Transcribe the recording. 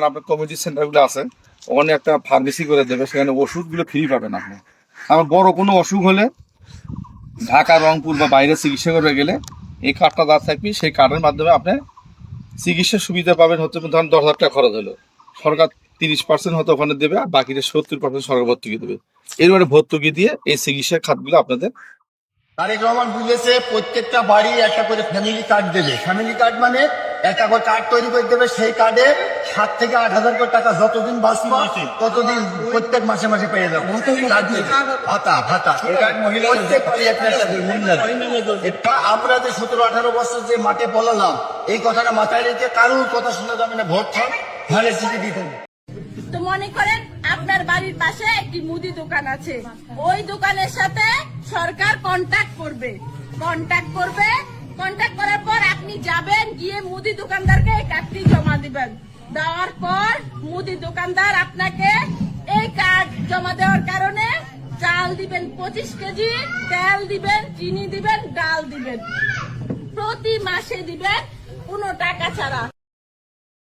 আপনার কমিউনিটি সেন্টারগুলো আছে, ওখানে একটা ফার্মেসি করে দেবে, সেখানে ওষুধগুলো ফ্রি পাবেন আপনি। আমার বড় কোনো অসুখ হলে ঢাকা, রংপুর বা বাইরে চিকিৎসা করতে গেলে এই কার্ডটা যা থাকবে, সেই কার্ডের মাধ্যমে আপনি চিকিৎসার সুবিধা পাবেন। হচ্ছে ধরেন 10,000 টাকা খরচ হলো, সরকার 30% হয়তো ওখানে দেবে, আর বাকিটা 70% সরকার ভর্তুকি দেবে। এরপরে ভর্তুকি দিয়ে এই চিকিৎসার খাতগুলো আপনাদের। তারেক রহমান বুঝেছে প্রত্যেকটা বাড়ি একটা করে ফ্যামিলি কার্ড দেবে। ফ্যামিলি কার্ড মানে একটা করে কার্ড তৈরি করে দেবে, সেই কার্ডে 7 থেকে 8,000 করে টাকা যতদিন বাঁচবে ততদিন প্রত্যেক মাসে মাসে পেয়ে যাবো ভাতা ভাতা। প্রত্যেক বাড়ি একটা একটা করে মহিলা। এটা আমরা যে 17-18 বছর যে মাঠে পলালাম, এই কথাটা মাথায় রেখে কারোর কথা শোনা যাবে না, ভোট খান ভালো চিঠি দিতে হবে। তো মনে করেন আপনার বাড়ির পাশে একটি মুদি দোকান আছে, ওই দোকানের সাথে সরকার কন্ট্যাক্ট করবে। কন্ট্যাক্ট করার পর আপনি যাবেন, গিয়ে মুদি দোকানদারকে এই কার্ডটি জমা দিবেন। দেওয়ার পর মুদি দোকানদার আপনাকে এই কার্ড জমা দেওয়ার কারণে চাল দিবেন 25 কেজি, তেল দিবেন, চিনি দিবেন, ডাল দিবেন, প্রতি মাসে দিবেন কোনো টাকা ছাড়া।